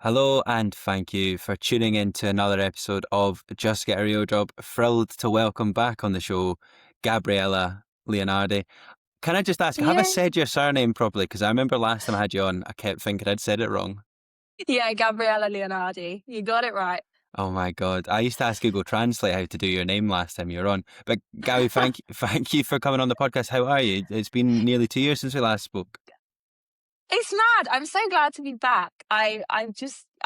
Hello, and thank you for tuning in to another episode of Just Get a Real Job. Thrilled to welcome back on the show Gabriella Leonardi. Can I just ask, have I Yeah, said your surname properly? Because I remember last time I had you on, I kept thinking I'd said it wrong. yeah, Gabriella Leonardi. You got it right. Oh my God. I used to ask Google Translate how to do your name last time you were on. But Gabby, thank you for coming on the podcast. How are you? It's been nearly 2 years since we last spoke. It's mad. I'm so glad to be back. I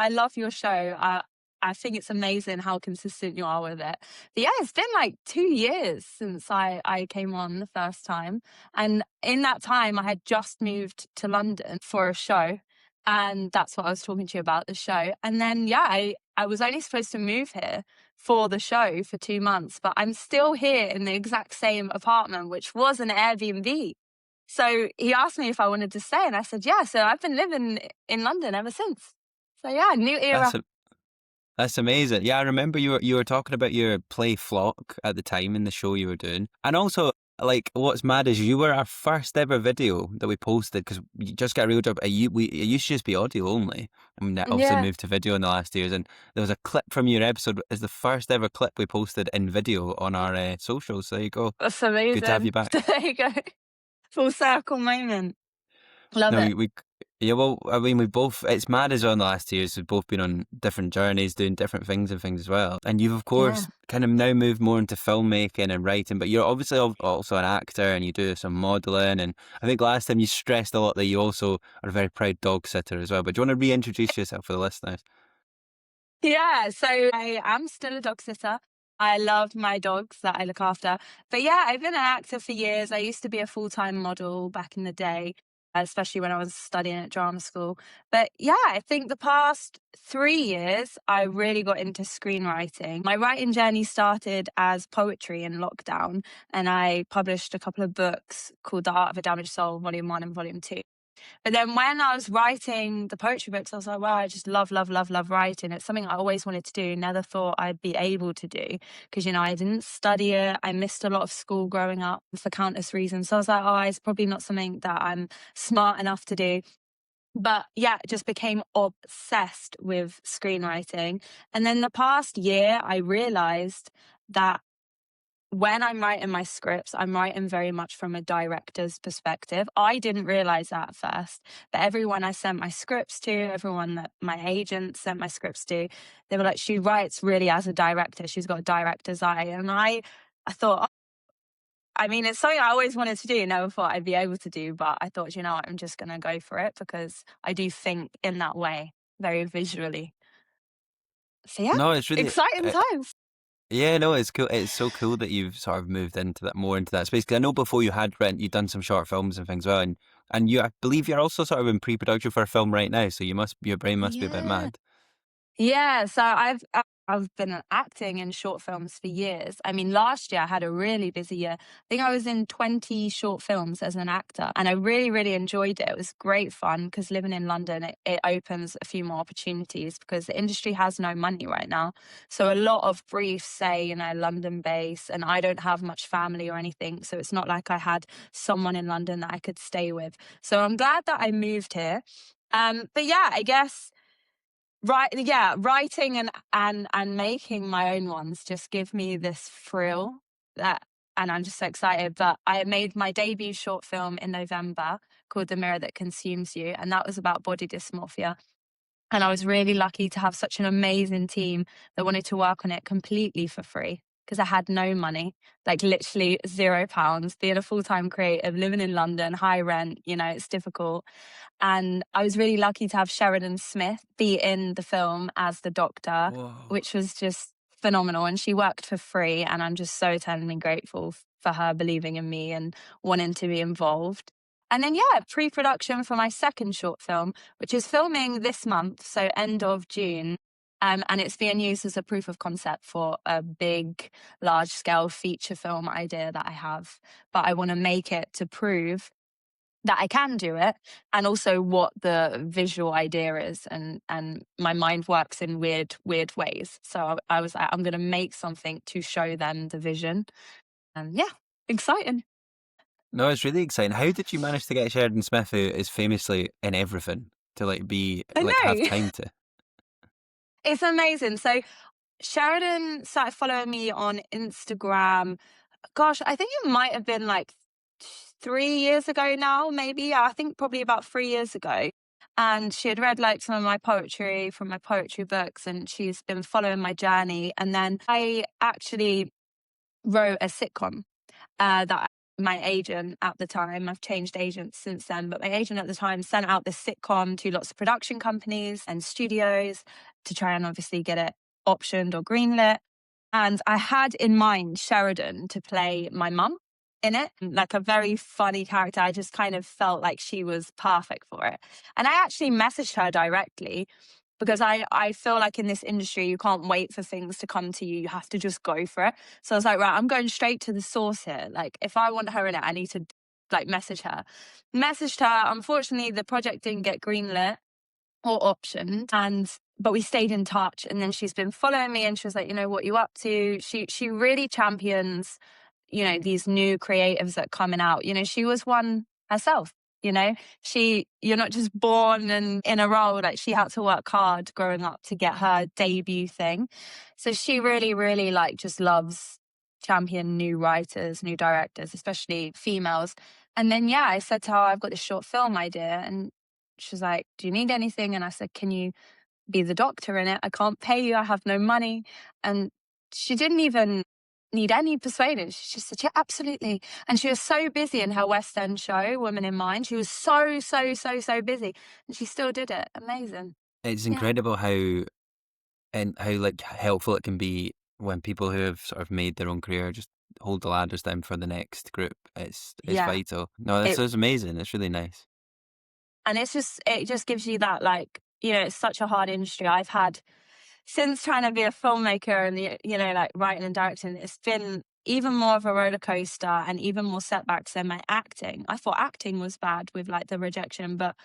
love your show. I think it's amazing how consistent you are with it. But yeah, it's been like 2 years since I came on the first time. And in that time, I had just moved to London for a show. And that's what I was talking to you about, the show. And then, yeah, I was only supposed to move here for the show for 2 months, but I'm still here in the exact same apartment, which was an Airbnb. So he asked me if I wanted to stay, and I said, yeah. So I've been living in London ever since. So yeah, new That's era. That's amazing. Yeah, I remember you were talking about your play Flock at the time in the show you were doing. And also, like, what's mad is you were our first ever video that we posted because you just got a real job. It used to just be audio only. I mean, that obviously Yeah, moved to video in the last years. And there was a clip from your episode as the first ever clip we posted in video on our socials. So there you go. that's Good to have you amazing. back. There you go. Full circle moment. Love No, it. yeah, well, I mean, we both, it's mad as well in the last 2 years. We've both been on different journeys, doing different things and things as well. And you've, of Yeah. course, kind of now moved more into filmmaking and writing, but you're obviously also an actor and you do some modelling. And I think last time you stressed a lot that you also are a very proud dog sitter as well. But do you want to reintroduce yourself for the listeners? Yeah. So I am still a dog sitter. I love my dogs that I look after. But yeah, I've been an actor for years. I used to be a full-time model back in the day, especially when I was studying at drama school. But yeah, I think the past 3 years, I really got into screenwriting. My writing journey started as poetry in lockdown, and I published a couple of books called The Art of a Damaged Soul, Volume 1 and Volume 2. But then when I was writing the poetry books, I was like, wow, I just love, love, love, love writing. It's something I always wanted to do, never thought I'd be able to do because, I didn't study it. I missed a lot of school growing up for countless reasons. So I was like, oh, it's probably not something that I'm smart enough to do. But yeah, just became obsessed with screenwriting. And then the past year, I realized that when I'm writing my scripts, I'm writing very much from a director's perspective. I didn't realize that at first, but everyone I sent my scripts to, everyone that my agent sent my scripts to, they were like, she writes really as a director. She's got a director's eye. And I thought, oh, I mean, it's something I always wanted to do, never thought I'd be able to do, but I thought, what, I'm just going to go for it because I do think in that way, very visually. So yeah, No, it's really, exciting times. yeah, no, it's cool. It's so cool that you've sort of moved into that more into that space. Because I know before you had Rent, you'd done some short films and things as well, and I believe you're also sort of in pre-production for a film right now. So your brain must be a bit Yeah. mad. Yeah, so I've been acting in short films for years. I mean, last year I had a really busy year. I think I was in 20 short films as an actor, and I really, really enjoyed it. It was great fun because living in London, it opens a few more opportunities because the industry has no money right now. So a lot of briefs say, London based, and I don't have much family or anything. So it's not like I had someone in London that I could stay with. So I'm glad that I moved here. But yeah, I guess right, yeah, writing and making my own ones just give me this thrill that, and I'm just so excited. But I made my debut short film in November called The Mirror That Consumes You, and that was about body dysmorphia. And I was really lucky to have such an amazing team that wanted to work on it completely for free because I had no money, like literally £0, being a full-time creative, living in London, high rent, it's difficult. And I was really lucky to have Sheridan Smith be in the film as the doctor, Whoa. which was just phenomenal. And she worked for free. And I'm just so eternally grateful for her believing in me and wanting to be involved. And then, yeah, pre-production for my second short film, which is filming this month, so end of June. And it's being used as a proof of concept for a big, large-scale feature film idea that I have. But I want to make it to prove that I can do it, and also what the visual idea is, and my mind works in weird ways. So I was like, I'm going to make something to show them the vision, and yeah, exciting. No, it's really exciting. How did you manage to get Sheridan Smith, who is famously in everything, to like be I like have know. time to? It's amazing. So Sheridan started following me on Instagram. Gosh, I think it might have been like 3 years ago now, maybe. Yeah, I think probably about 3 years ago. And she had read like some of my poetry from my poetry books, and she's been following my journey. And then I actually wrote a sitcom that my agent at the time, I've changed agents since then, but my agent at the time sent out this sitcom to lots of production companies and studios to try and obviously get it optioned or greenlit. And I had in mind Sheridan to play my mum in it, like a very funny character. I just kind of felt like she was perfect for it. And I actually messaged her directly because I feel like in this industry, you can't wait for things to come to you. You have to just go for it. So I was like, right, I'm going straight to the source here. Like, if I want her in it, I need to like message her. Messaged her. Unfortunately, the project didn't get greenlit or optioned, but we stayed in touch. And then she's been following me, and she was like, you know, what you up to? She really champions, you know, these new creatives that are coming out. You know, she was one herself. You know, you're not just born and in a role. Like, she had to work hard growing up to get her debut thing. So she really, really like just loves champion new writers, new directors, especially females. And then, yeah, I said to her, I've got this short film idea. And she was like, do you need anything? And I said, can you be the doctor in it? I can't pay you. I have no money. And she didn't even need any persuading. She just said, yeah, absolutely. And she was so busy in her West End show, Woman in Mind. She was so, so, so, so busy. And she still did it. Amazing. It's Yeah. incredible how like helpful it can be when people who have sort of made their own career just hold the ladders down for the next group. It's Yeah. vital. No, this It, is amazing. It's really nice. and it just gives you that, like, you know, it's such a hard industry. I've had, since trying to be a filmmaker and, you know, like writing and directing, it's been even more of a roller coaster and even more setbacks than my acting. I thought acting was bad with like the rejection, but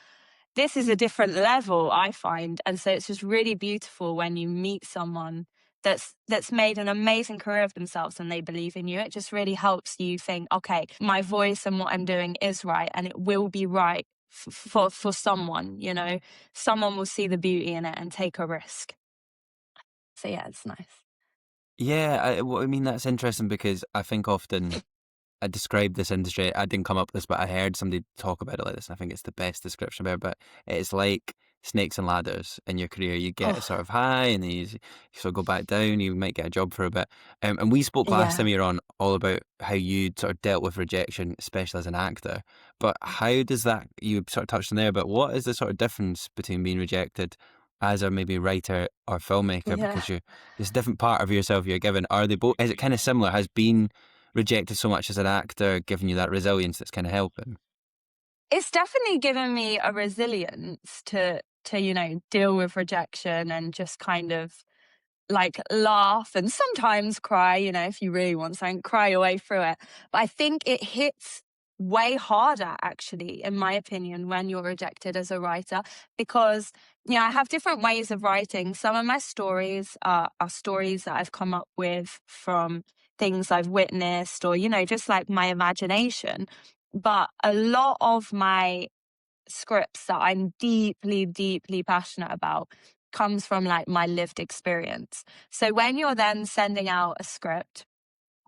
this is a different level, I find. And so it's just really beautiful when you meet someone that's made an amazing career of themselves and they believe in you. It just really helps you think, okay, my voice and what I'm doing is right, and it will be right for someone, you know. Someone will see the beauty in it and take a risk. So yeah, it's nice. Yeah, I mean, that's interesting because I think often I described this industry. I didn't come up with this, but I heard somebody talk about it like this. And I think it's the best description ever. But it's like snakes and ladders in your career. You get a sort Oh, of high, and then you sort of go back down. You might get a job for a bit. And we spoke last yeah. time you were on all about how you sort of dealt with rejection, especially as an actor. But how does that, you sort of touched on there, but what is the sort of difference between being rejected as a maybe writer or filmmaker? Yeah. Because it's a different part of yourself you're given. Are they both, is it kind of similar? Has been rejected so much as an actor, giving you that resilience that's kind of helping? It's definitely given me a resilience to, you know, deal with rejection and just kind of like laugh and sometimes cry, you know, if you really want something, cry your way through it. But I think it hits way harder, actually, in my opinion, when you're rejected as a writer, because, you know, I have different ways of writing. Some of my stories are stories that I've come up with from things I've witnessed or, you know, just like my imagination. But a lot of my scripts that I'm deeply, deeply passionate about comes from like my lived experience. So when you're then sending out a script,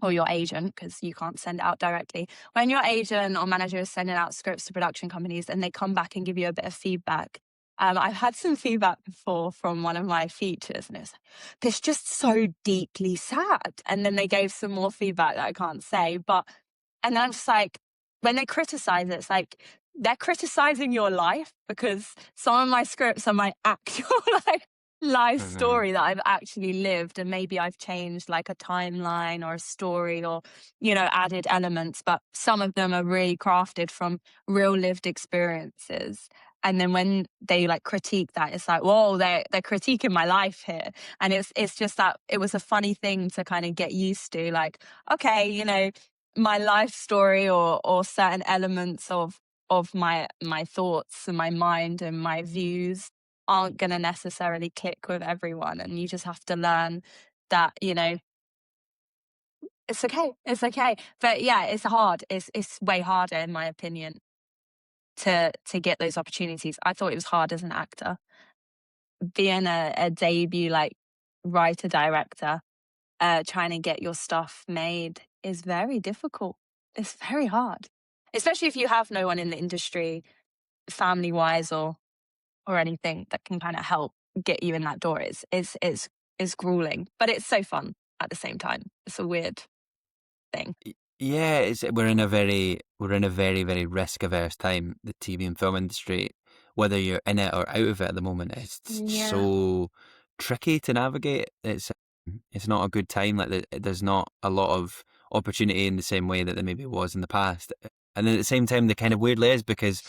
or your agent, because you can't send it out directly, when your agent or manager is sending out scripts to production companies and they come back and give you a bit of feedback. I've had some feedback before from one of my features, and it's like, this just so deeply sad. And then they gave some more feedback that I can't say, but and then I'm just like, when they criticize it, it's like they're criticizing your life, because some of my scripts are my actual like life Mhm. story that I've actually lived, and maybe I've changed like a timeline or a story or, you know, added elements, but some of them are really crafted from real lived experiences. And then when they like critique that, it's like, whoa, they're critiquing my life here. And it's just that it was a funny thing to kind of get used to, like, okay, you know, my life story or certain elements of my thoughts and my mind and my views aren't going to necessarily click with everyone, and you just have to learn that, you know, it's okay. But yeah, it's hard. It's way harder, in my opinion, to get those opportunities. I thought it was hard as an actor. being a debut like writer director, trying to get your stuff made is very difficult. It's very hard, especially if you have no one in the industry, family wise or anything that can kind of help get you in that door. It's grueling, but it's so fun at the same time. It's a weird thing. Yeah, we're in a very, very risk averse time. The TV and film industry, whether you're in it or out of it at the moment, it's Yeah. so tricky to navigate. It's not a good time. Like there's not a lot of opportunity in the same way that there maybe was in the past. And then at the same time, the kind of weirdly is because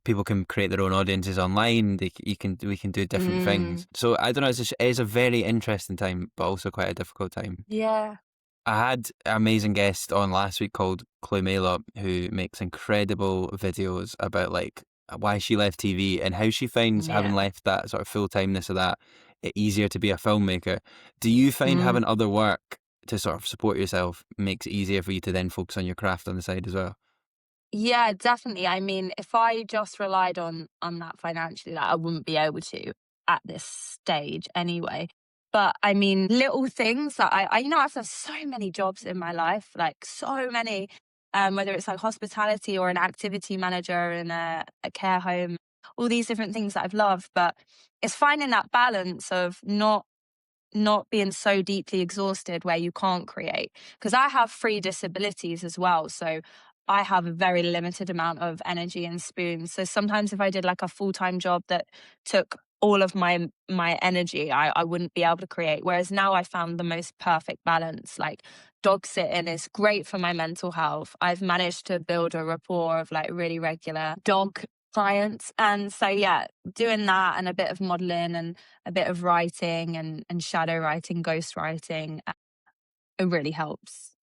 people can create their own audiences online. We can do different Mm, things. So I don't know. It is a very interesting time, but also quite a difficult time. yeah. I had an amazing guest on last week called Chloe Maylop, who makes incredible videos about like why she left TV and how she finds having Yeah. left that sort of full timeness of that it easier to be a filmmaker. Do you find Mm. having other work to sort of support yourself makes it easier for you to then focus on your craft on the side as well? Yeah, definitely. I mean, if I just relied on that financially, like, I wouldn't be able to at this stage anyway. But I mean, little things that I've done so many jobs in my life, like so many, whether it's like hospitality or an activity manager in a care home, all these different things that I've loved. But it's finding that balance of not being so deeply exhausted where you can't create. Because I have three disabilities as well. So I have a very limited amount of energy and spoons. So sometimes if I did like a full-time job that took all of my energy, I wouldn't be able to create. Whereas now I found the most perfect balance. Like dog sitting is great for my mental health. I've managed to build a rapport of like really regular dog clients. And so yeah, doing that and a bit of modeling and a bit of writing and shadow writing, ghost writing, it really helps,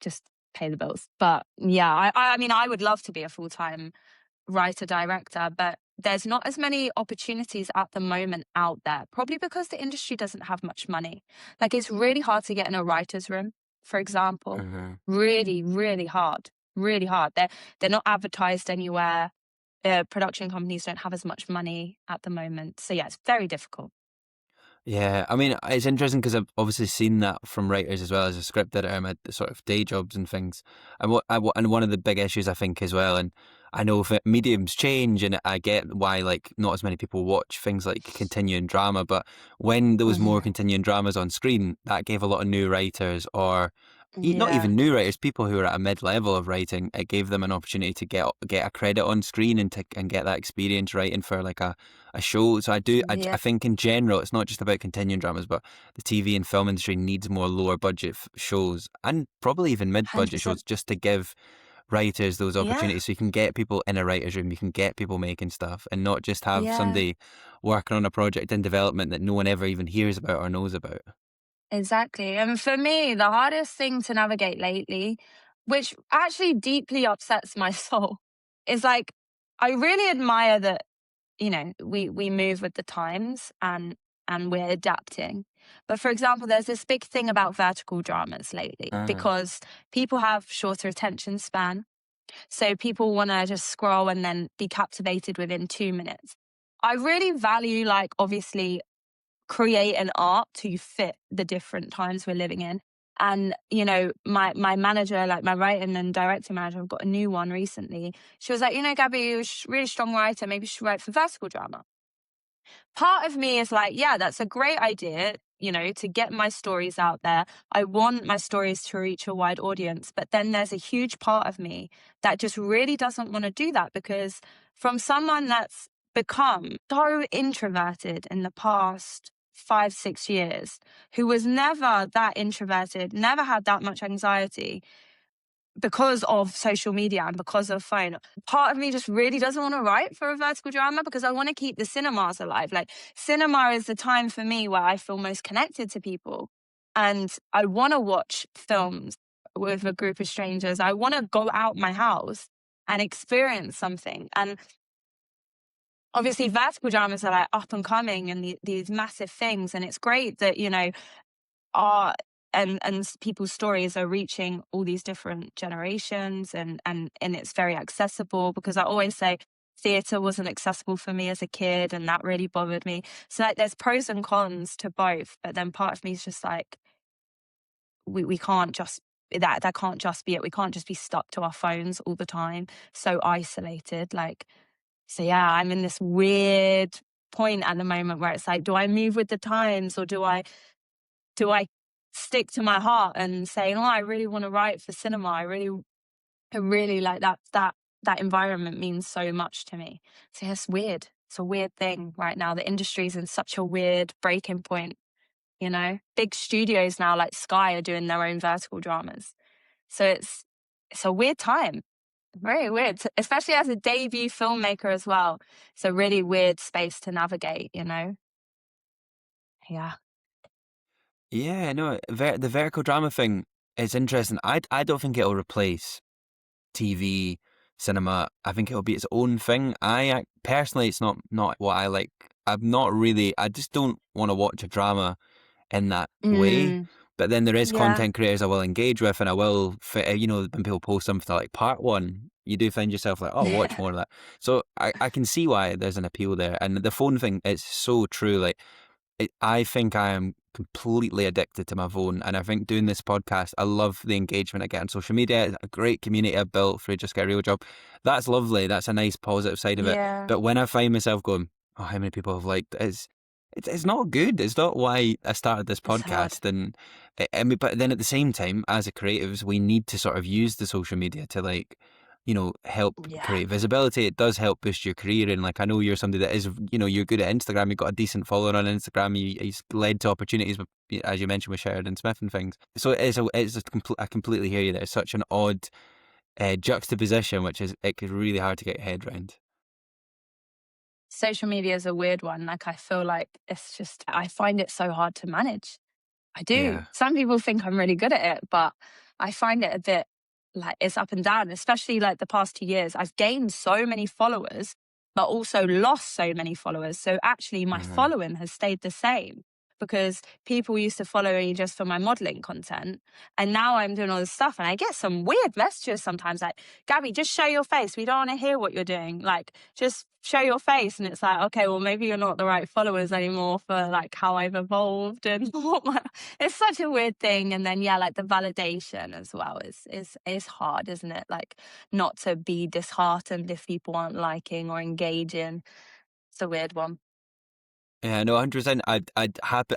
just pay the bills. But yeah, I mean, I would love to be a full time writer director, but there's not as many opportunities at the moment out there, probably because the industry doesn't have much money. Like it's really hard to get in a writer's room, for example. Mhm. Really, really hard. Really hard. They're not advertised anywhere. Production companies don't have as much money at the moment. So yeah, it's very difficult. Yeah, I mean, it's interesting because I've obviously seen that from writers as well as a script editor. I'm at sort of day jobs and things, and and one of the big issues I think as well, and I know if mediums change, and I get why like not as many people watch things like continuing drama, but when there was more Mhm. continuing dramas on screen, that gave a lot of new writers or not Yeah. even new writers, people who are at a mid level of writing. It gave them an opportunity to get a credit on screen and get that experience writing for like a show. So Yeah. I think in general, it's not just about continuing dramas, but the TV and film industry needs more lower budget shows and probably even mid budget 100%. shows just to give writers those Yeah. opportunities so you can get people in a writer's room, you can get people making stuff and not just have Yeah. somebody working on a project in development that no one ever even hears about or knows about. Exactly. And for me, the hardest thing to navigate lately, which actually deeply upsets my soul, is like I really admire that, we move with the times and we're adapting. But for example, there's this big thing about vertical dramas lately Uh, because people have shorter attention span. So people want to just scroll and then be captivated within 2 minutes. I really value, like, obviously, create an art to fit the different times we're living in. And, my manager, like my writing and directing manager, I've got a new one recently. She was like, Gabby, you're a really strong writer. Maybe you should write for vertical drama. Part of me is like, yeah, that's a great idea, to get my stories out there. I want my stories to reach a wide audience. But then there's a huge part of me that just really doesn't want to do that because from someone that's become so introverted in the past 5, 6 years, who was never that introverted, never had that much anxiety, because of social media and because of phone, part of me just really doesn't want to write for a vertical drama because I want to keep the cinemas alive. Like, cinema is the time for me where I feel most connected to people. And I want to watch films with a group of strangers. I want to go out my house and experience something. And obviously, vertical dramas are like up and coming and these massive things. And it's great that, art and people's stories are reaching all these different generations and it's very accessible because I always say theatre wasn't accessible for me as a kid, and that really bothered me. So like there's pros and cons to both, but then part of me is just like, we can't just that can't just be it. We can't just be stuck to our phones all the time, so isolated. Like, so yeah, I'm in this weird point at the moment where it's like, do I move with the times, or do I stick to my heart and say, oh, I really want to write for cinema. I really like that environment means so much to me. So yeah, it's weird. It's a weird thing right now. The industry's in such a weird breaking point, you know? Big studios now like Sky are doing their own vertical dramas. So it's a weird time. Very weird, especially as a debut filmmaker as well. It's a really weird space to navigate, you know? Yeah. Yeah, no, the vertical drama thing is interesting. I don't think it'll replace TV, cinema. I think it'll be its own thing. Personally, it's not what I like. I'm not really. I just don't want to watch a drama in that way. Mm, But then there is yeah. content creators I will engage with, and I will, when people post something like part one, you do find yourself like, oh, watch more of that. So I can see why there's an appeal there. And the phone thing is so true. Like, I think I am completely addicted to my phone, and I think doing this podcast, I love the engagement I get on social media. It's a great community I've built through Just Get a Real Job. That's lovely. That's a nice positive side of it. Yeah. But when I find myself going, oh, how many people have liked it? It's not good. It's not why I started this It's hard. podcast. And I mean, but then at the same time, as a creatives, we need to sort of use the social media to like, help Yeah. create visibility. It does help boost your career. And like, I know you're somebody that is, you're good at Instagram. You've got a decent following on Instagram. You've led to opportunities, with, as you mentioned, with Sheridan Smith and things. So I completely hear you there. It's such an odd juxtaposition, which is, it could really hard to get your head around. Social media is a weird one. Like, I feel like it's just, I find it so hard to manage. I do. Yeah. Some people think I'm really good at it, but I find it a bit like it's up and down, especially like the past 2 years. I've gained so many followers, but also lost so many followers. So actually, my Mhm. following has stayed the same because people used to follow me just for my modeling content. And now I'm doing all this stuff, and I get some weird messages sometimes like, Gabby, just show your face. We don't want to hear what you're doing. Like, just show your face. And it's like, okay, well, maybe you're not the right followers anymore for like how I've evolved and what my, it's such a weird thing. And then yeah, like the validation as well is hard, isn't it? Like, not to be disheartened if people aren't liking or engaging. It's a weird one. Yeah, no, 100%.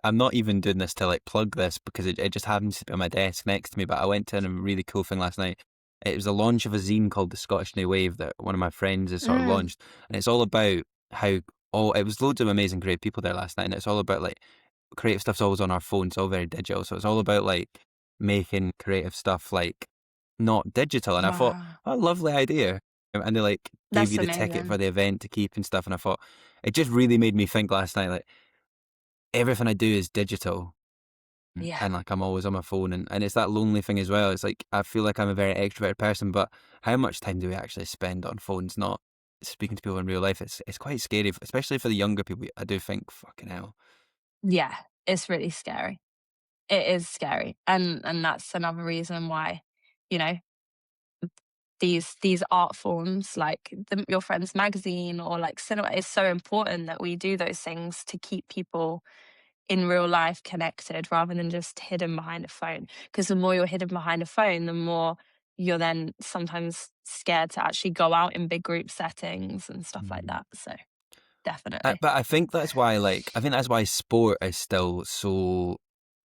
I'm not even doing this to like plug this because it just happens to be on my desk next to me. But I went to a really cool thing last night. It was the launch of a zine called The Scottish New Wave that one of my friends has sort of Mm, launched. And it's all about how, it was loads of amazing creative people there last night. And it's all about like, creative stuff's always on our phones, all very digital. So it's all about like making creative stuff like not digital. And I thought, wow, what a lovely idea. And they like gave that's you the ticket for amazing. the event to keep and stuff. And I thought, it just really made me think last night, like, everything I do is digital. Yeah. And like I'm always on my phone, and it's that lonely thing as well. It's like I feel like I'm a very extroverted person, but how much time do we actually spend on phones not speaking to people in real life? It's quite scary, especially for the younger people. I do think, fucking hell. Yeah, it's really scary. It is scary. And that's another reason why, you know, these art forms like your friend's magazine or like cinema is so important that we do those things to keep people in real life connected rather than just hidden behind a phone. Because the more you're hidden behind a phone, the more you're then sometimes scared to actually go out in big group settings and stuff like Mm. that. So definitely. But I think that's why, like, I think that's why sport is still so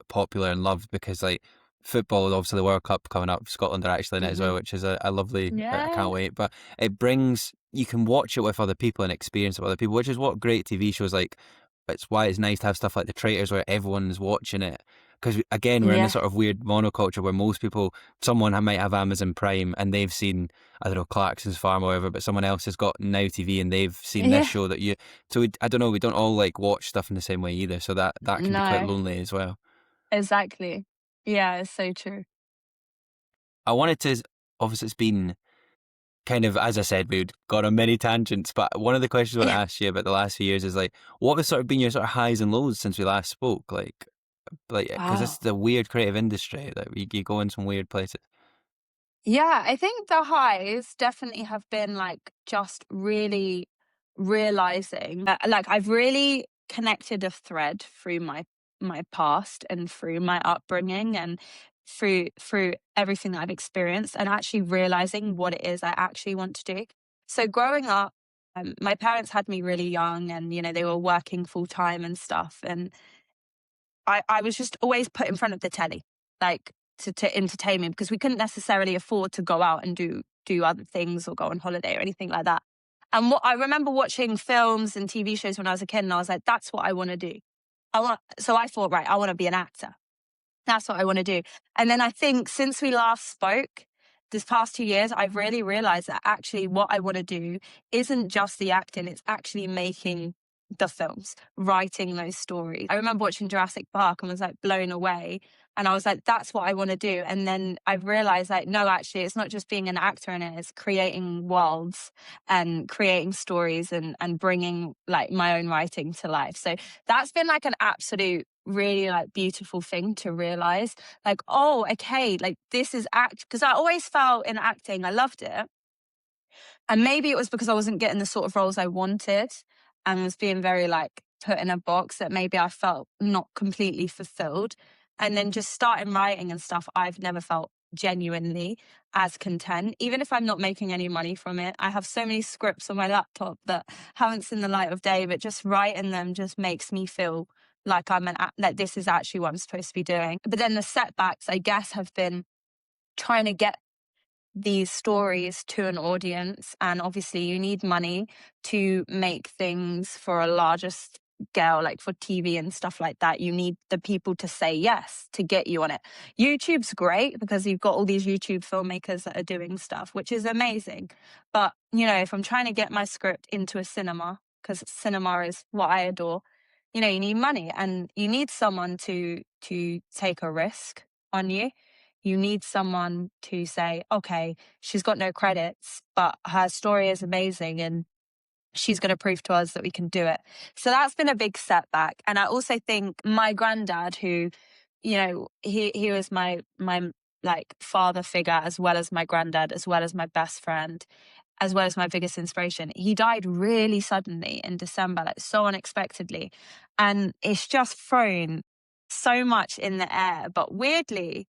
popular and loved because, like, football, obviously the World Cup coming up, Scotland are actually in it as Hmm. well, which is a lovely, I Yeah. can't wait. But it brings, you can watch it with other people and experience it with other people, which is what great TV shows like, it's why it's nice to have stuff like The Traitors where everyone's watching it. Because again, we're in this Yeah. sort of weird monoculture where most people, someone might have Amazon Prime and they've seen, I don't know, Clarkson's Farm or whatever, but someone else has got Now TV and they've seen this Yeah. show that you, so I don't know, we don't all like watch stuff in the same way either. So that can be quite No, lonely as well. exactly. Yeah, it's so true. I wanted to, obviously, it's been kind of, as I said, we'd gone on many tangents, but one of the questions I want to ask you about the last few years is like, what has sort of been your sort of highs and lows since we last spoke? Like, because this Wow. is a weird creative industry that you go in some weird places. Yeah, I think the highs definitely have been like just really realizing like I've really connected a thread through my past and through my upbringing and through everything that I've experienced, and actually realizing what it is I actually want to do. So growing up, my parents had me really young, and they were working full time and stuff, and I was just always put in front of the telly, like to entertain me, because we couldn't necessarily afford to go out and do other things or go on holiday or anything like that. And what I remember watching films and TV shows when I was a kid, and I was like, that's what I want to do. So I thought, right, I want to be an actor. That's what I want to do. And then I think since we last spoke, this past 2 years, I've really realized that actually what I want to do isn't just the acting, it's actually making the films, writing those stories. I remember watching Jurassic Park and was like blown away. And I was like, that's what I want to do. And then I've realized like, no, actually, it's not just being an actor in it, it's creating worlds and creating stories and bringing like my own writing to life. So that's been like an absolute really like beautiful thing to realize, like, oh, okay, like this is act, because I always felt in acting I loved it, and maybe it was because I wasn't getting the sort of roles I wanted and was being very like put in a box that maybe I felt not completely fulfilled. And then just starting writing and stuff, I've never felt genuinely as content, even if I'm not making any money from it. I have so many scripts on my laptop that haven't seen the light of day, but just writing them just makes me feel like that this is actually what I'm supposed to be doing. But then the setbacks, I guess, have been trying to get these stories to an audience. And obviously, you need money to make things for a larger scale, like for TV and stuff like that. You need the people to say yes to get you on it. YouTube's great because you've got all these YouTube filmmakers that are doing stuff, which is amazing. But, if I'm trying to get my script into a cinema, because cinema is what I adore, you need money, and you need someone to take a risk on you. You need someone to say, okay, she's got no credits, but her story is amazing and she's going to prove to us that we can do it. So that's been a big setback. And I also think my granddad, who, he was my like father figure, as well as my granddad, as well as my best friend, as well as my biggest inspiration. He died really suddenly in December, like so unexpectedly. And it's just thrown so much in the air. But weirdly,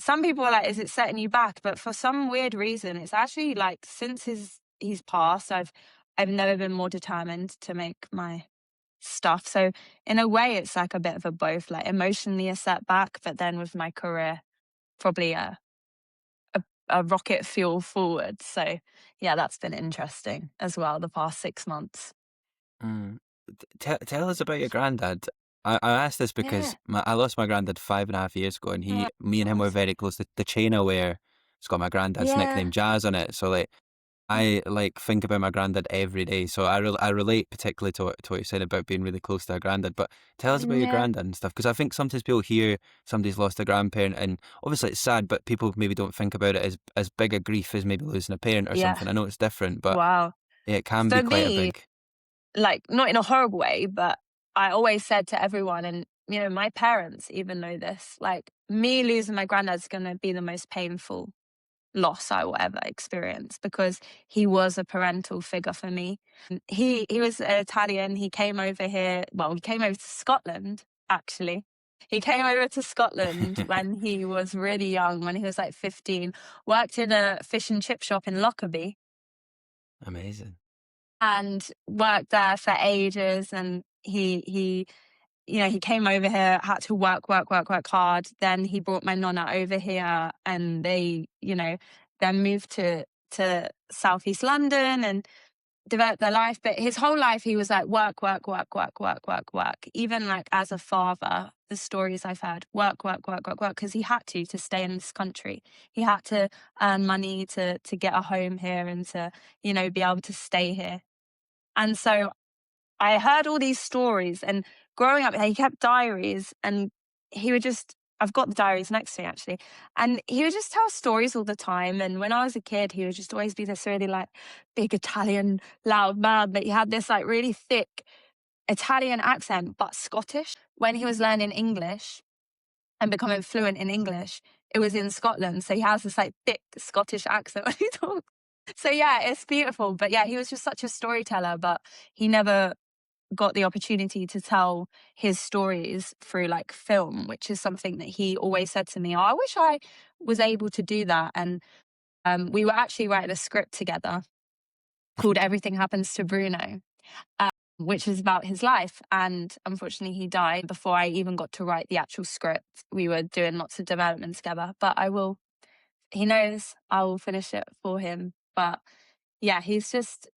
some people are like, is it setting you back? But for some weird reason, it's actually like since he's passed, I've never been more determined to make my stuff. So in a way, it's like a bit of a both, like emotionally a setback, but then with my career, probably a rocket fuel forward. So yeah, that's been interesting as well the past 6 months. Mm. Tell us about your granddad. I asked this Yeah. because I lost my granddad 5.5 years ago, and me and him were very close. The chain I wear, it's got my granddad's Yeah. nickname Jazz on it. So like, I like think about my granddad every day. So I relate particularly to what you said about being really close to a granddad. But tell us about your Yeah. granddad and stuff, because I think sometimes people hear somebody's lost a grandparent, and obviously it's sad, but people maybe don't think about it as big a grief as maybe losing a parent or Yeah. something. I know it's different, but Wow. yeah, it can be For quite a me, big. like not in a horrible way, but I always said to everyone, and my parents even know this, like me losing my granddad's going to be the most painful loss I will ever experience, because he was a parental figure for me. He was Italian. He came over here. Well, he came over to Scotland actually. He came over to Scotland when he was really young, when he was like 15. Worked in a fish and chip shop in Lockerbie, Amazing. and worked there for ages. And he came over here, had to work hard. Then he brought my nonna over here, and they, then moved to Southeast London and developed their life. But his whole life, he was like work. Even like as a father, the stories I've heard, work, because he had to stay in this country. He had to earn money to get a home here and to, be able to stay here. And so I heard all these stories, and growing up, he kept diaries, and he would just, I've got the diaries next to me actually, and he would just tell stories all the time. And when I was a kid, he would just always be this really like big Italian loud man, but he had this like really thick Italian accent, but Scottish. When he was learning English, and becoming fluent in English, it was in Scotland. So he has this like thick Scottish accent when he talks. So yeah, it's beautiful. But yeah, he was just such a storyteller, but he never got the opportunity to tell his stories through like film, which is something that he always said to me, oh, I wish I was able to do that. And we were actually writing a script together called Everything Happens to Bruno, which is about his life. And unfortunately, he died before I even got to write the actual script. We were doing lots of development together, but he knows I will finish it for him. But yeah, he's just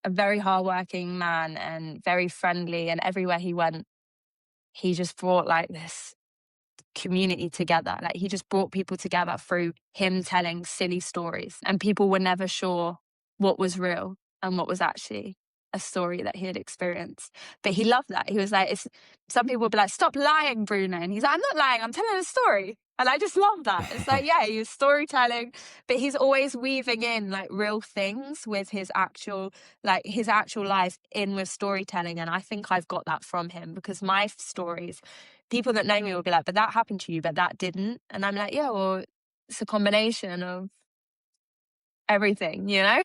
a very hardworking man and very friendly. And everywhere he went, he just brought like this community together. Like he just brought people together through him telling silly stories, and people were never sure what was real and what was actually a story that he had experienced. But he loved that. He was like, some people would be like, stop lying, Bruno. And he's like, I'm not lying, I'm telling a story. And I just love that. It's like, yeah, he's storytelling, but he's always weaving in like real things with his actual life in with storytelling. And I think I've got that from him, because my stories, people that know me will be like, but that happened to you, but that didn't. And I'm like, yeah, well, it's a combination of everything, you know?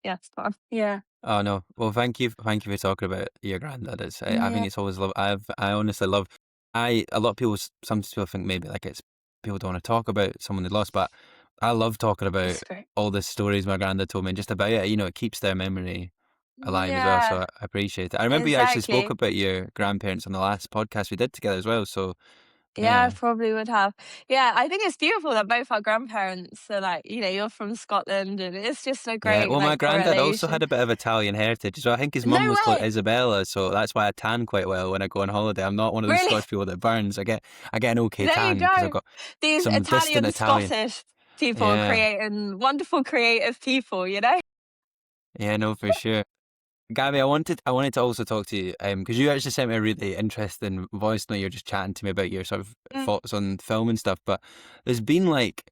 Yeah, it's fun. Yeah. Oh no. Well, thank you for talking about your granddad. I Yeah. think it's always love. I honestly love. A lot of people, some people think maybe like it's people don't want to talk about someone they lost, but I love talking about It's great. all the stories my granddad told me and just about it. You know, it keeps their memory alive as well. So Yeah, I appreciate it. I remember you actually spoke exactly. about your grandparents on the last podcast we did together as well. So Yeah, I yeah, probably would have. Yeah, I think it's beautiful that both our grandparents are like, you're from Scotland, and it's just a yeah. great Well, my like granddad also correlation. had a bit of Italian heritage. So I think his No mum was called way. Isabella. So that's why I tan quite well when I go on holiday. I'm not one of those Really? Scottish people that burns. I get an okay There you tan because I've go. got These some distant Italian Italian. Scottish people Yeah, creating wonderful creative people, you know? yeah, no, for sure. Gabby, I wanted to also talk to you because you actually sent me a really interesting voice note. You're just chatting to me about your sort of Mm. thoughts on film and stuff. But there's been like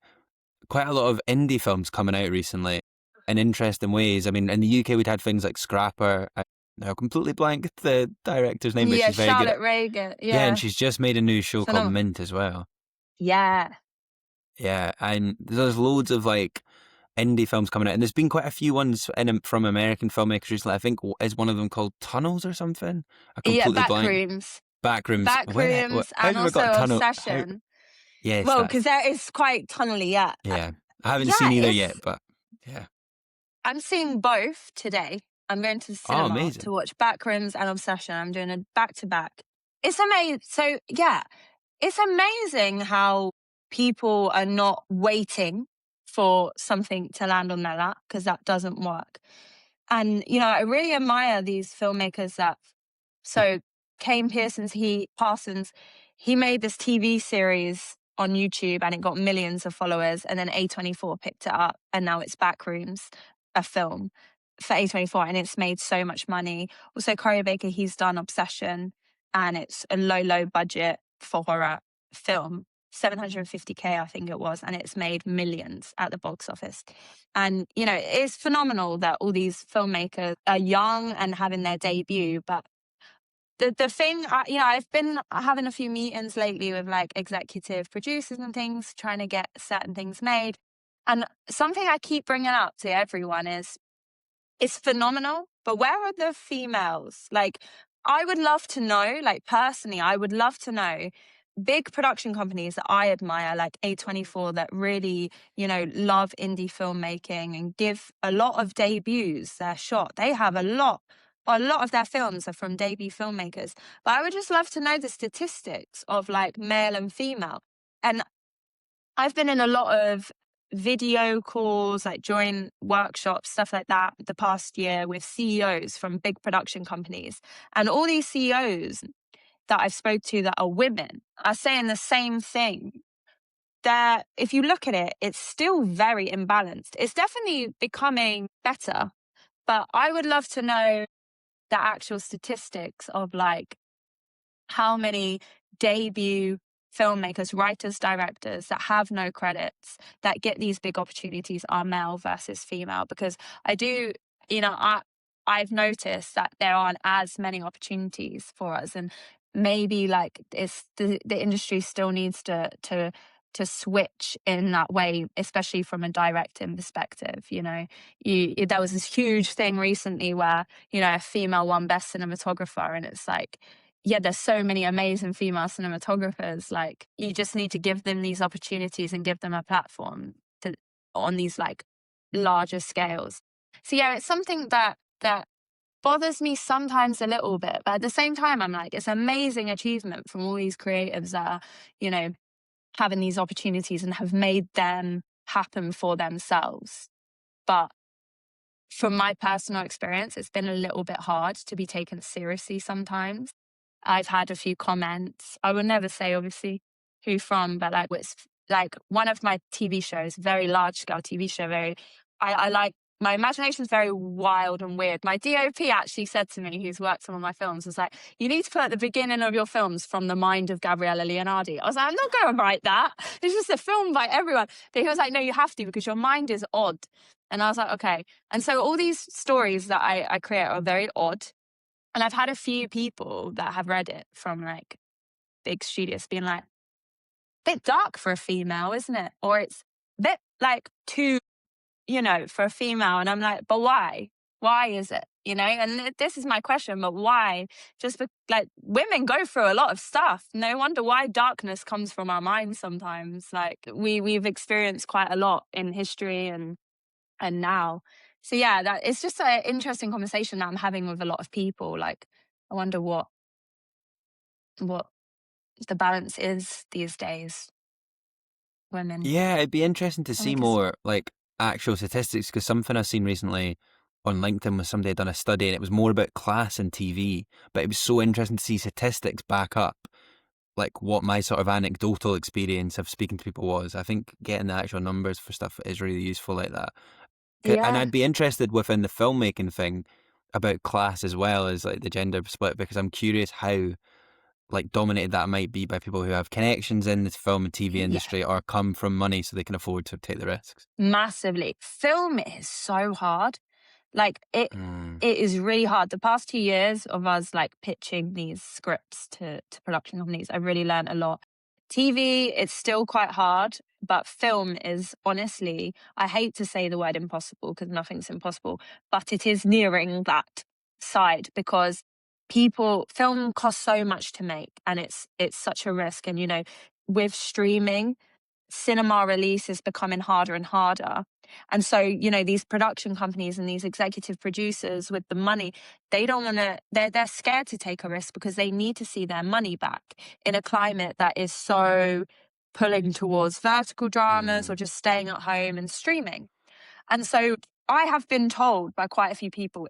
quite a lot of indie films coming out recently in interesting ways. I mean, in the UK, we'd had things like Scrapper. I now completely blank the director's name, but Yeah, she's very good at. Charlotte Reagan. Yeah, and Yeah. she's just made a new show called Phenomenal. Mint as well. Yeah. Yeah, and there's loads of like indie films coming out, and there's been quite a few ones from American filmmakers recently. I think is one of them called Tunnels or something. I Yeah, completely blank. Backrooms. Backrooms. Backrooms How and have I got also a tunnel? How? Obsession. Yes, Well, that's because there is quite tunnely, yeah. yeah. I haven't Yeah, seen either yet, it's but yeah. I'm seeing both today. I'm going to the Oh, cinema amazing. to watch Backrooms and Obsession. I'm doing a back to back. It's amazing. So yeah, it's amazing how people are not waiting for something to land on their lap, because that doesn't work. And I really admire these filmmakers that. So Kane Parsons, he made this TV series on YouTube and it got millions of followers. And then A24 picked it up and now it's Backrooms, a film for A24, and it's made so much money. Also, Corey Baker, he's done Obsession, and it's a low budget for horror film. 750K, I think it was, and it's made millions at the box office. And, it's phenomenal that all these filmmakers are young and having their debut. But the thing, I've been having a few meetings lately with like executive producers and things, trying to get certain things made. And something I keep bringing up to everyone is, it's phenomenal, but where are the females? Like, I would love to know, like personally, I would love to know big production companies that I admire, like A24, that really, love indie filmmaking and give a lot of debuts their shot. They have a lot of their films are from debut filmmakers. But I would just love to know the statistics of like male and female. And I've been in a lot of video calls, like during workshops, stuff like that, the past year with CEOs from big production companies. And all these CEOs that I've spoke to that are women are saying the same thing. That if you look at it, it's still very imbalanced. It's definitely becoming better, but I would love to know the actual statistics of like how many debut filmmakers, writers, directors that have no credits that get these big opportunities are male versus female. Because I do, I've noticed that there aren't as many opportunities for us. And maybe like it's the industry still needs to switch in that way, especially from a directing perspective. You know, there was this huge thing recently where, you know, a female won best cinematographer, and it's like, yeah, there's so many amazing female cinematographers. Like, you just need to give them these opportunities and give them a platform to on these like larger scales. So yeah, it's something that bothers me sometimes a little bit, but at the same time, I'm like, it's amazing achievement from all these creatives that are, you know, having these opportunities and have made them happen for themselves. But from my personal experience, it's been a little bit hard to be taken seriously sometimes. I've had a few comments. I will never say, obviously, who from, but like, it's like one of my TV shows, very large scale TV show, I like, my imagination is very wild and weird. My DOP actually said to me, who's worked on all my films, was like, you need to put at the beginning of your films from the mind of Gabriella Leonardi. I was like, I'm not going to write that. It's just a film by everyone. But he was like, no, you have to, because your mind is odd. And I was like, okay. And so all these stories that I create are very odd. And I've had a few people that have read it from like big studios being like, bit dark for a female, isn't it? Or it's a bit like too, you know, for a female. And I'm like, but why? Why is it? You know, and this is my question, but why? Just like, women go through a lot of stuff. No wonder why darkness comes from our minds sometimes. Like, we've experienced quite a lot in history and now. So yeah, that it's just an interesting conversation that I'm having with a lot of people. Like, I wonder what the balance is these days. Women, Yeah, it'd be interesting to I see think it's more like actual statistics, because something I've seen recently on LinkedIn was somebody had done a study and it was more about class and TV, but it was so interesting to see statistics back up like what my sort of anecdotal experience of speaking to people was. I think getting the actual numbers for stuff is really useful like that. And yeah. I'd be interested within the filmmaking thing about class as well as like the gender split, because I'm curious how like dominated that might be by people who have connections in the film and TV Yeah, industry or come from money so they can afford to take the risks. massively. Film is so hard. Like, Mm, it is really hard. The past 2 years of us like pitching these scripts to production companies, I've really learned a lot. TV, it's still quite hard, but film is, honestly, I hate to say the word impossible because nothing's impossible, but it is nearing that side, because film costs so much to make, and it's such a risk. And, you know, with streaming, cinema release is becoming harder and harder. And so, you know, these production companies and these executive producers with the money, they don't want to, they're scared to take a risk because they need to see their money back in a climate that is so pulling towards vertical dramas mm. or just staying at home and streaming. And so I have been told by quite a few people,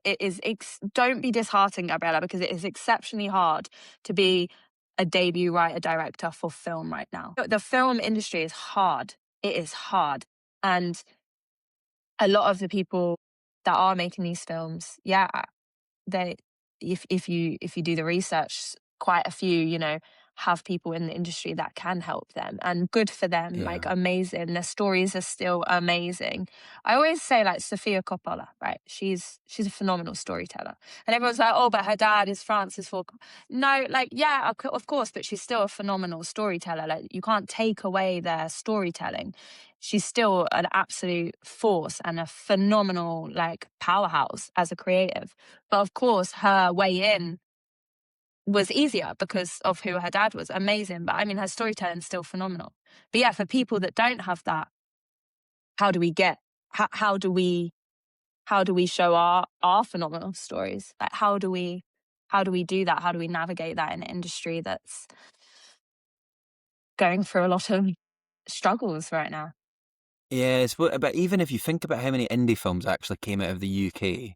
don't be disheartened, Gabriella, because it is exceptionally hard to be a debut writer director for film right now. The film industry is hard. It is hard. And a lot of the people that are making these films, yeah, they if you do the research, quite a few, you know, have people in the industry that can help them, and good for them, like, Yeah. amazing. Their stories are still amazing. I always say, like, Sofia Coppola, right? She's a phenomenal storyteller, and everyone's like, oh, but her dad is Francis Ford. No, like, yeah, of course, but she's still a phenomenal storyteller. Like, you can't take away their storytelling. She's still an absolute force and a phenomenal, like, powerhouse as a creative. But of course, her way in was easier because of who her dad was. Amazing. But I mean, her storytelling's still phenomenal. But yeah, for people that don't have that, how do we get, how do we show our phenomenal stories? Like, how do we do that? How do we navigate that in an industry that's going through a lot of struggles right now? Yeah, but even if you think about how many indie films actually came out of the UK,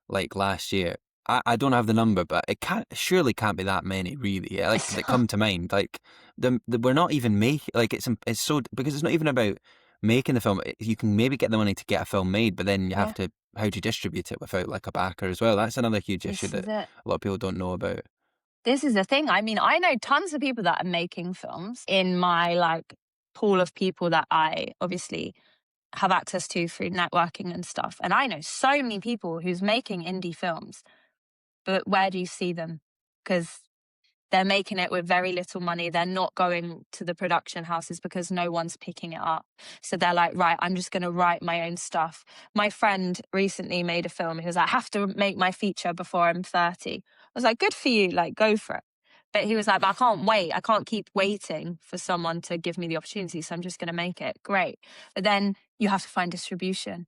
like last year, I don't have the number, but surely can't be that many, really. Yeah, like that come to mind. Like we're not even making, like it's so, because it's not even about making the film. You can maybe get the money to get a film made, but then you have Yeah, to, how do you distribute it without like a backer as well? That's another huge issue this is that it. a lot of people don't know about. This is the thing. I mean, I know tons of people that are making films in my like pool of people that I obviously have access to through networking and stuff. And I know so many people who's making indie films, but where do you see them? Because They're making it with very little money. They're not going to the production houses because no one's picking it up. So they're like, right, I'm just going to write my own stuff. My friend recently made a film. He was like, I have to make my feature before I'm 30. I was like, good for you. Like, go for it. But he was like, but I can't wait. I can't keep waiting for someone to give me the opportunity. So I'm just going to make it. Great. But then you have to find distribution.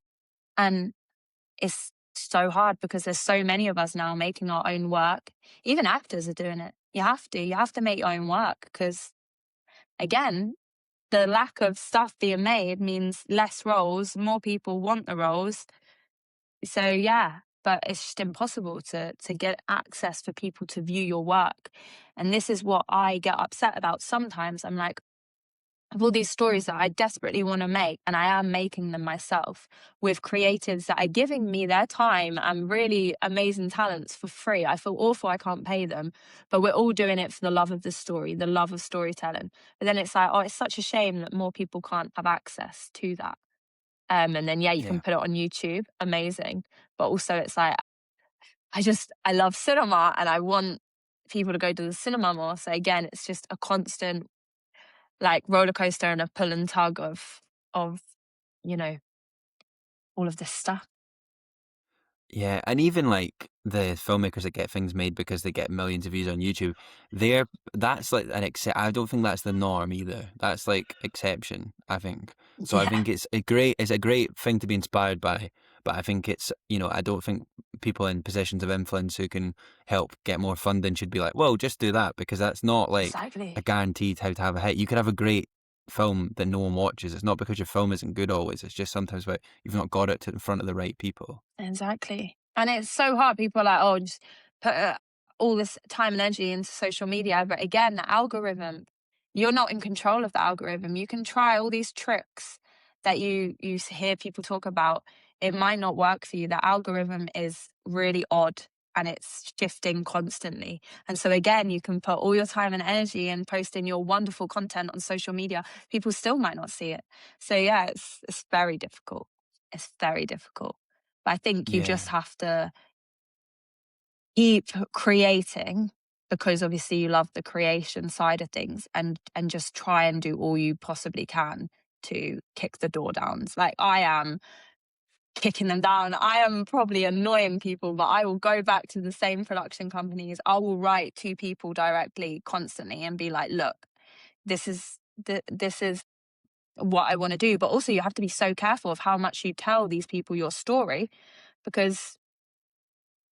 And it's so hard because there's so many of us now making our own work. Even actors are doing it. You have to make your own work because, again, the lack of stuff being made means less roles, more people want the roles. So yeah, but it's just impossible to get access for people to view your work. And this is what I get upset about sometimes. I'm like, of all these stories that I desperately want to make, and I am making them myself with creatives that are giving me their time and really amazing talents for free. I feel awful I can't pay them, but we're all doing it for the love of the story, the love of storytelling. But then it's like, oh, it's such a shame that more people can't have access to that. And then, yeah, you can Yeah. put it on YouTube, amazing. But also, it's like, I love cinema and I want people to go to the cinema more. So again, it's just a constant like roller coaster and a pull and tug of you know all of this stuff. Yeah, and even like the filmmakers that get things made because they get millions of views on YouTube, they're that's like an except. I don't think that's the norm either. That's like exception, I think. So I Yeah, think it's a great thing to be inspired by, but I think it's, I don't think people in positions of influence who can help get more funding should be like, well, just do that, because that's not like a exactly. guaranteed how to have a hit. You could have a great film that no one watches. It's not because your film isn't good always. It's just sometimes about you've not got it to in front of the right people. Exactly. And it's so hard. People are like, oh, just put all this time and energy into social media. But again, the algorithm, you're not in control of the algorithm. You can try all these tricks that you hear people talk about. It might not work for you. The algorithm is really odd and it's shifting constantly. And so again, you can put all your time and energy and posting your wonderful content on social media. People still might not see it. So yeah, it's very difficult. It's very difficult. But I think you just Yeah. have to keep creating because obviously you love the creation side of things and just try and do all you possibly can to kick the door down. It's like I am kicking them down. I am probably annoying people, but I will go back to the same production companies. I will write to people directly constantly and be like, look, this is this is what I want to do. But also you have to be so careful of how much you tell these people your story because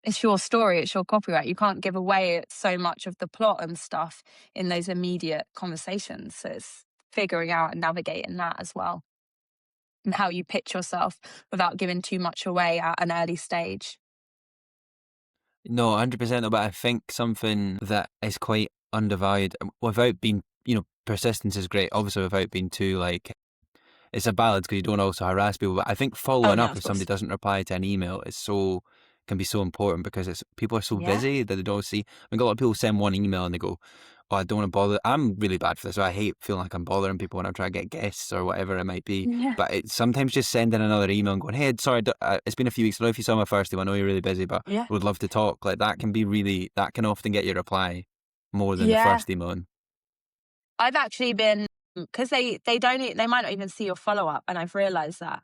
it's your story, it's your copyright. You can't give away so much of the plot and stuff in those immediate conversations. So it's figuring out and navigating that as well, and how you pitch yourself without giving too much away at an early stage. No, 100%. But I think something that is quite undervalued without being, persistence is great. Obviously, without being too like, it's a balance because you don't also harass people. But I think Oh following no, up of if somebody course. doesn't reply to an email can be so important because it's people are so Yeah. busy that they don't see. I think a lot of people send one email and they go, "Oh, I don't want to bother." I'm really bad for this. So I hate feeling like I'm bothering people when I'm trying to get guests or whatever it might be. Yeah. But it's sometimes just sending another email and going, "Hey, sorry, it's been a few weeks. I don't know if you saw my first email. I know you're really busy, but Yeah. I would love to talk." Like that can often get your reply more than the Yeah. first email. I've actually been because they don't they might not even see your follow up, and I've realized that.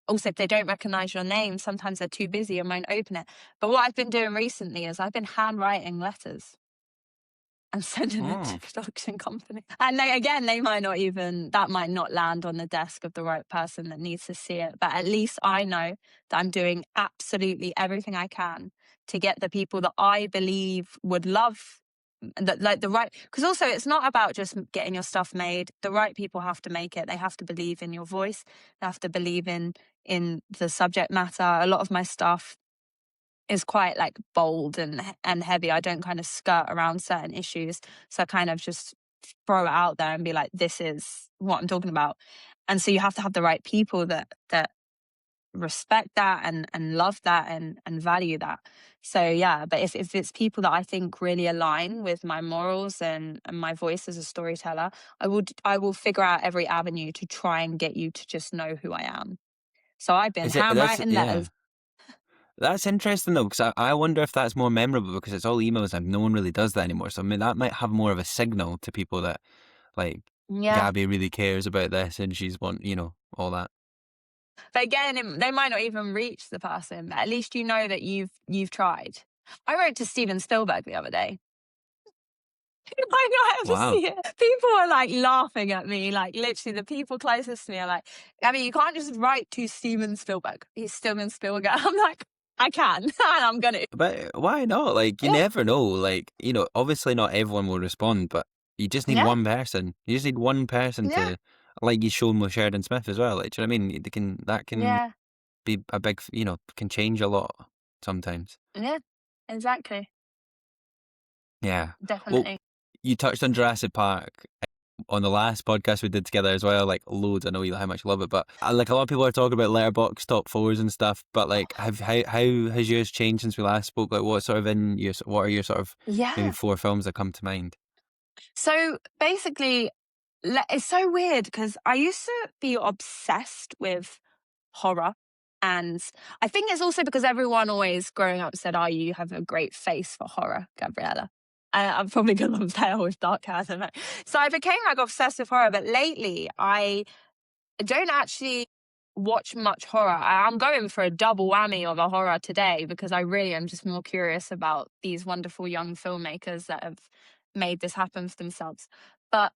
Also, if they don't recognize your name, sometimes they're too busy and won't open it. But what I've been doing recently is I've been handwriting letters and sending them to Mm. production company. And again, they might not even, that might not land on the desk of the right person that needs to see it. But at least I know that I'm doing absolutely everything I can to get the people that I believe would love that, like the right, because also it's not about just getting your stuff made. The right people have to make it. They have to believe in your voice. They have to believe in the subject matter. A lot of my stuff is quite like bold and heavy. I don't kind of skirt around certain issues. So I kind of just throw it out there and be like, this is what I'm talking about. And so you have to have the right people that respect that and love that and value that. So yeah, but if it's people that I think really align with my morals and my voice as a storyteller, I will figure out every avenue to try and get you to just know who I am. So I've been Is it that's handwriting yeah. letters. That's interesting though, because I wonder if that's more memorable because it's all emails and no one really does that anymore. So I mean, that might have more of a signal to people that like Yeah. Gabby really cares about this and she's all that. But again, they might not even reach the person, but at least you know that you've tried. I wrote to Steven Spielberg the other day. You might not ever Wow. see it. People are like laughing at me, like literally the people closest to me are like, I mean, you can't just write to Steven Spielberg. He's Steven Spielberg. I'm like, I can, and I'm gonna. But why not? Like, you Yeah, never know. Like, obviously not everyone will respond, but you just need yeah, one person. You just need one person yeah, to, like you shown with Sheridan Smith as well. Like, do you know what I mean? That can yeah, be a big, can change a lot sometimes. yeah, exactly, Yeah. Well, definitely. you touched on Jurassic Park on the last podcast we did together as well. Like loads. I know how much you love it, but like a lot of people are talking about letterbox top fours and stuff. But like, how has yours changed since we last spoke? Like, what are your sort of maybe Yeah. four films that come to mind? So basically, it's so weird because I used to be obsessed with horror. And I think it's also because everyone always growing up said, oh, you have a great face for horror, Gabriella. I'm probably because I'm pale with dark hair. I don't know. So I became like obsessed with horror. But lately, I don't actually watch much horror. I'm going for a double whammy of a horror today because I really am just more curious about these wonderful young filmmakers that have made this happen for themselves. But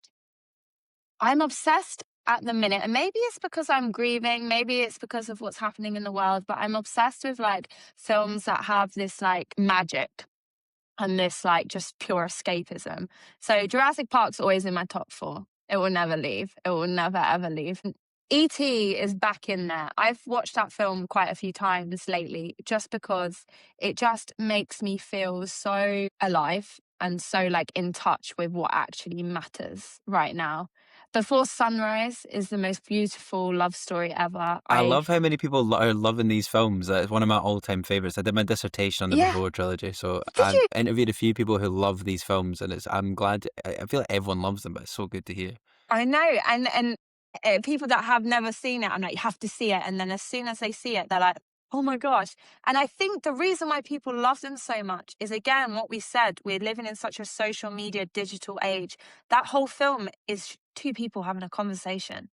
I'm obsessed at the minute, and maybe it's because I'm grieving, maybe it's because of what's happening in the world, but I'm obsessed with like films that have this like magic and this like just pure escapism. So Jurassic Park's always in my top four. It will never leave. It will never ever leave. E.T. is back in there. I've watched that film quite a few times lately just because it just makes me feel so alive and so like in touch with what actually matters right now. Before Sunrise is the most beautiful love story ever. I I love how many people are loving these films. It's one of my all-time favorites. I did my dissertation on the Yeah. Before trilogy, so Did I've you? interviewed a few people who love these films, and I'm glad. I feel like everyone loves them, but it's so good to hear. I know, and people that have never seen it, I'm like, "You have to see it," and then as soon as they see it, they're like, "Oh my gosh." And I think the reason why people love them so much is, again, what we said, we're living in such a social media, digital age. That whole film is two people having a conversation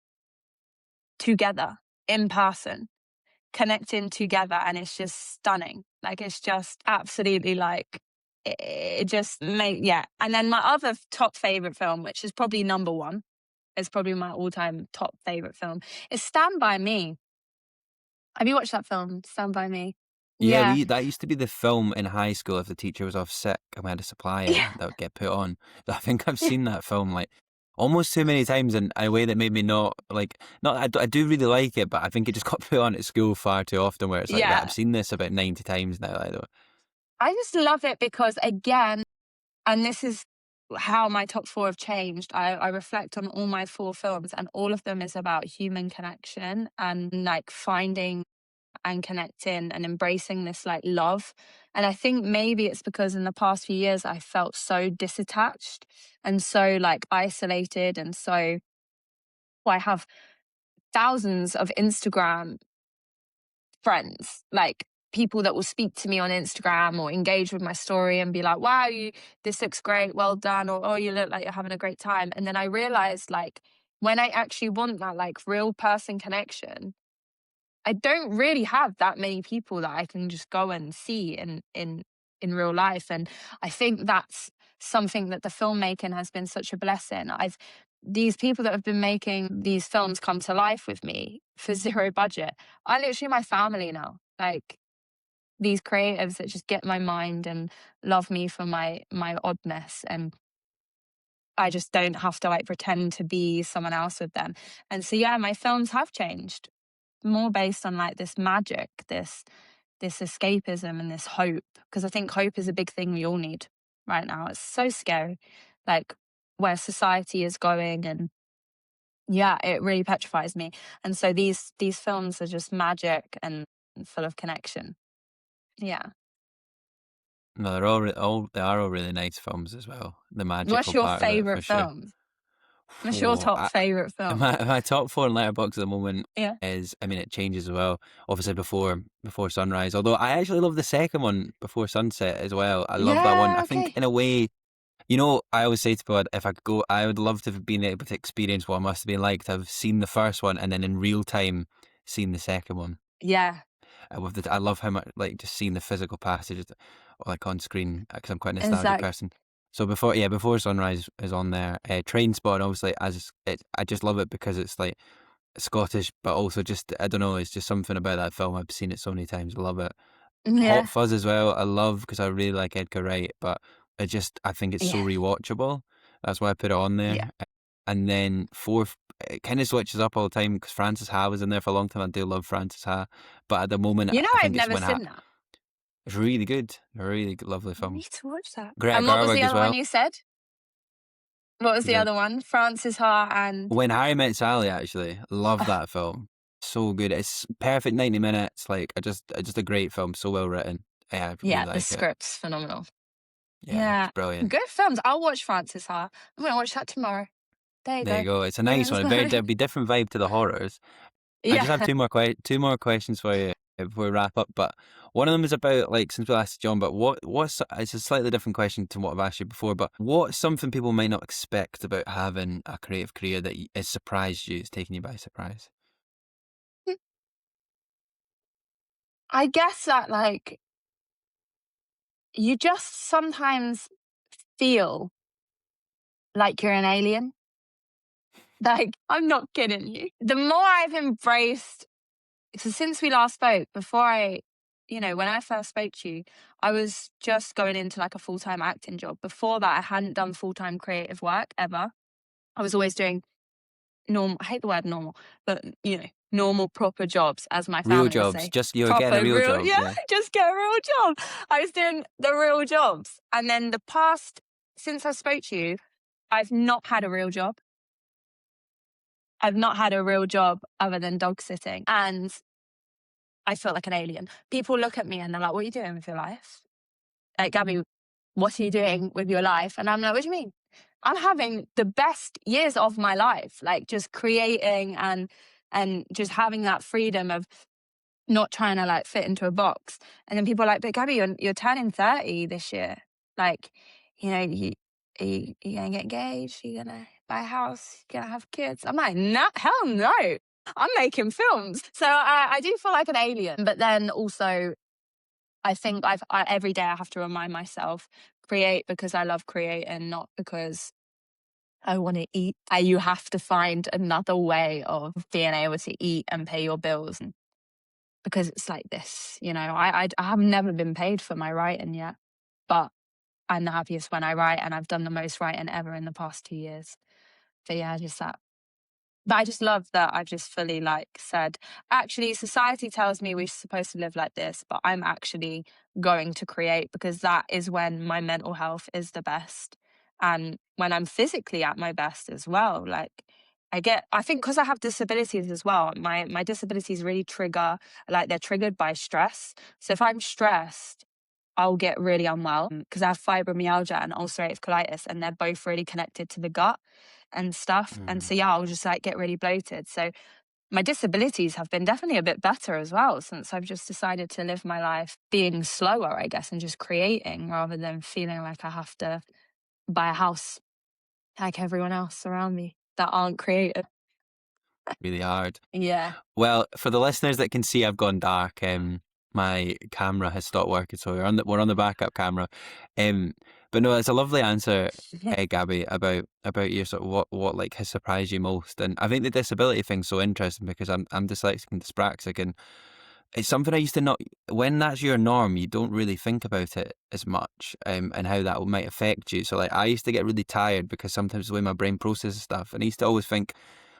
together, in person, connecting together, and it's just stunning. Like, it's just absolutely, like, it just yeah. And then my other top favorite film, which is probably number one, it's probably my all-time top favorite film. It's Stand By Me. Have you watched that film, Stand By Me? Yeah, Yeah. that used to be the film in high school if the teacher was off sick and we had a supply Yeah. in that would get put on. I think I've Yeah. seen that film like almost too many times in a way that made me not like not I do really like it, but I think it just got put on at school far too often where it's like, right, I've Yeah. seen this about 90 times now. Like, I just love it because, again, and this is how my top four have changed. I reflect on all my four films, and all of them is about human connection and like finding and connecting and embracing this like love. And I think maybe it's because in the past few years I felt so disattached and so like isolated, and so I have thousands of Instagram friends, like people that will speak to me on Instagram or engage with my story and be like, wow, this looks great, well done, or oh, you look like you're having a great time. And then I realized, like, when I actually want that like real person connection, I don't really have that many people that I can just go and see in real life. And I think that's something that the filmmaking has been such a blessing. I've These people that have been making these films come to life with me for zero budget are literally my family now. Like, these creatives that just get my mind and love me for my oddness, and I just don't have to like pretend to be someone else with them. And so yeah, my films have changed more based on like this magic, this escapism and this hope. Because I think hope is a big thing we all need right now. It's so scary, like where society is going, and yeah, it really petrifies me. And so these films are just magic and full of connection. Yeah. no, they are all really nice films as well. The What's magical your part of it for favorite sure. film? What's your Whoa, top favorite film? my top four in Letterboxd at the moment Yeah. is, I mean, it changes as well. Obviously, before sunrise. Although I actually love the second one, Before Sunset, as well. I love that one. Yeah, I think okay. in a way, you know, I always say to people, if I could go, I would love to have been able to experience what it must have been like to have seen the first one and then in real time seen the second one. Yeah, I love how much, like, just seeing the physical passages like on screen, because I'm quite a nostalgic exactly. person. So Before Sunrise is on there. Train Spot, obviously, I just love it because it's like Scottish, but also just, I don't know, it's just something about that film. I've seen it so many times. I love it. Hot Yeah, Fuzz as well. I love, because I really like Edgar Wright, but I think it's so yeah, rewatchable. That's why I put it on yeah. there. And then fourth, it kind of switches up all the time because Francis Ha was in there for a long time. I do love Francis Ha, but at the moment, You know, I I've think it's never when seen that. it's really good, a really lovely I film. need to watch that. Greta And what was the Garbo as other one well. you said? What was She's the in other one? Francis Ha and When Harry Met Sally. Actually, love oh, that film. So good. It's perfect 90 minutes. Like, just a great film. So well written. Yeah, I really yeah, the like it. script's phenomenal. Yeah, it's Yeah, brilliant. good films. I'll watch Francis Ha. I'm gonna watch that tomorrow. There you There you go. go. It's a Yeah, nice let's one. go. There'll be different vibe to the horrors. I just have Yeah. two more questions for you before we wrap up. But one of them is about, like, since we asked John, but what's it's a slightly different question to what I've asked you before. But what's something people might not expect about having a creative career that has surprised you? It's taken you by surprise. I guess that like you just sometimes feel like you're an alien. Like, I'm not kidding you. The more I've embraced, so since we last spoke, when I first spoke to you, I was just going into like a full time acting job. Before that, I hadn't done full time creative work ever. I was always doing normal, I hate the word normal, but normal proper jobs, as my Real family would jobs. say. Just you're getting a Proper, real real, job. yeah, Yeah. just get a real job. I was doing the real jobs. And then since I spoke to you, I've not had a real job. I've not had a real job other than dog sitting. And I feel like an alien. People look at me and they're like, what are you doing with your life? Like, Gabby, what are you doing with your life? And I'm like, what do you mean? I'm having the best years of my life, like just creating and just having that freedom of not trying to like fit into a box. And then people are like, but Gabby, you're turning 30 this year. Like, you gonna get engaged, you're gonna buy a house, you're gonna have kids. I'm like, no, hell no. I'm making films. So I do feel like an alien. But then also I think every day I have to remind myself, create because I love creating, not because I want to eat. You have to find another way of being able to eat and pay your bills. Because it's like this, I have never been paid for my writing yet, but I'm the happiest when I write, and I've done the most writing ever in the past 2 years. But yeah, just that. But I just love that I've just fully like said, actually, society tells me we're supposed to live like this, but I'm actually going to create because that is when my mental health is the best. And when I'm physically at my best as well. Like I think because I have disabilities as well, my disabilities really like they're triggered by stress. So if I'm stressed, I'll get really unwell because I have fibromyalgia and ulcerative colitis, and they're both really connected to the gut and stuff. And Mm. so, yeah, I'll just like get really bloated. So, my disabilities have been definitely a bit better as well since I've just decided to live my life being slower, I guess, and just creating rather than feeling like I have to buy a house like everyone else around me that aren't creative. Really hard. Yeah. Well, for the listeners that can see I've gone dark, my camera has stopped working, so we're on the backup camera. Um, but no, it's a lovely answer, Gabby, about your sort of what like has surprised you most. And I think the disability thing's so interesting because I'm dyslexic and dyspraxic, and it's something I used to not. When that's your norm, you don't really think about it as much, and how that might affect you. So like, I used to get really tired because sometimes the way my brain processes stuff, and I used to always think,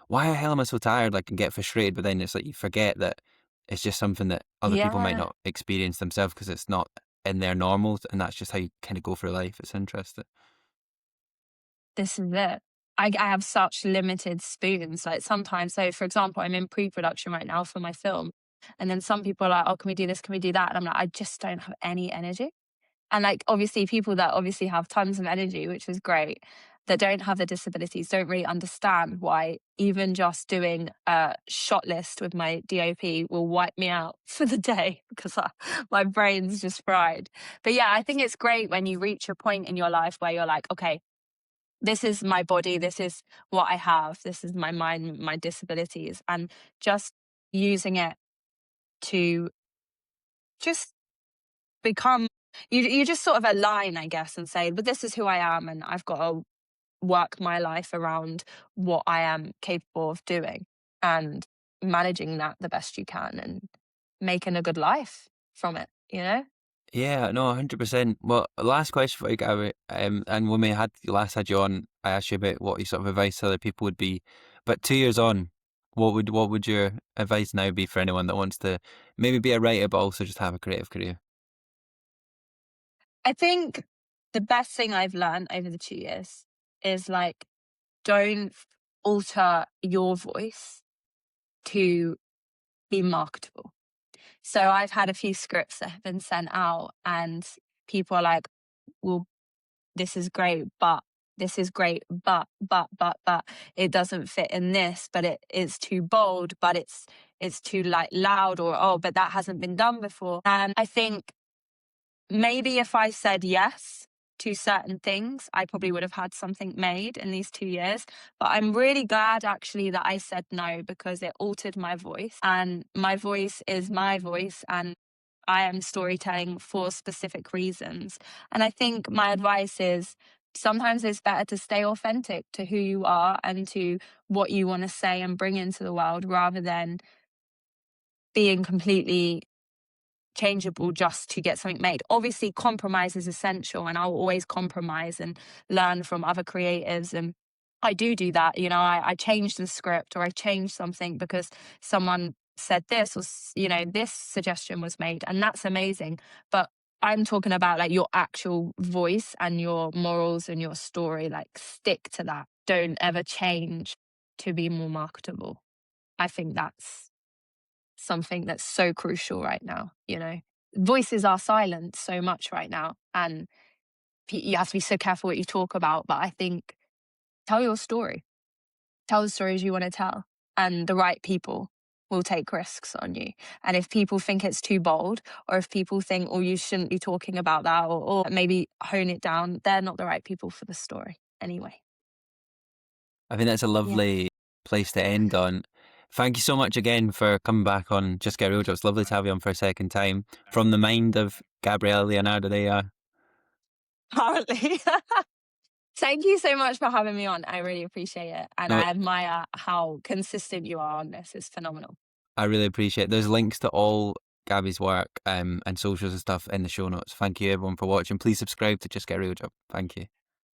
why the hell am I so tired? Like, and get frustrated. But then it's like you forget that it's just something that other people might Yeah. not experience themselves because it's not in their normals, and that's just how you kind of go through life. It's interesting. This is it. I have such limited spoons. Like sometimes, so for example, I'm in pre-production right now for my film. And then some people are like, oh, can we do this? Can we do that? And I'm like, I just don't have any energy. And like, obviously, people that obviously have tons of energy, which is great. that don't have the disabilities don't really understand why even just doing a shot list with my DOP will wipe me out for the day because my brain's just fried. But yeah, I think it's great when you reach a point in your life where you're like, okay, this is my body, this is what I have, this is my mind, my disabilities, and just using it to just become you just sort of align, I guess, and say, but this is who I am, and I've got to work my life around what I am capable of doing and managing that the best you can and making a good life from it, you know? Yeah, no, 100%. Well, last question for you, Gabby. And when we last had you on, I asked you about what your sort of advice to other people would be. But 2 years on, what would your advice now be for anyone that wants to maybe be a writer but also just have a creative career? I think the best thing I've learned over the 2 years is like, don't alter your voice to be marketable. So I've had a few scripts that have been sent out, and people are like, well, this is great, but this is great, but it doesn't fit in this, but it is too bold, but it's too like loud, or oh, but that hasn't been done before. And I think maybe if I said yes to certain things, I probably would have had something made in these 2 years. But I'm really glad actually that I said no, because it altered my voice, and my voice is my voice. And I am storytelling for specific reasons. And I think my advice is sometimes it's better to stay authentic to who you are and to what you want to say and bring into the world, rather than being completely changeable just to get something made. Obviously, compromise is essential, and I'll always compromise and learn from other creatives. And I do that. You know, I changed the script, or I changed something because someone said this, or, this suggestion was made, and that's amazing. But I'm talking about like your actual voice and your morals and your story. Like, stick to that. Don't ever change to be more marketable. I think that's something that's so crucial right now, you know? Voices are silent so much right now, and you have to be so careful what you talk about, but I think tell your story. Tell the stories you wanna tell, and the right people will take risks on you. And if people think it's too bold, or if people think, "Oh, you shouldn't be talking about that," or maybe hone it down, they're not the right people for the story anyway. I think that's a Yeah. lovely place to end on. Thank you so much again for coming back on Just Get Real Joe. It's lovely to have you on for a second time. From the mind of Gabriella Leonardi, there you are. Apparently. Thank you so much for having me on. I really appreciate it. And No, I admire how consistent you are on this. It's phenomenal. I really appreciate it. There's links to all Gabby's work and socials and stuff in the show notes. Thank you everyone for watching. Please subscribe to Just Get Real Job. Thank you.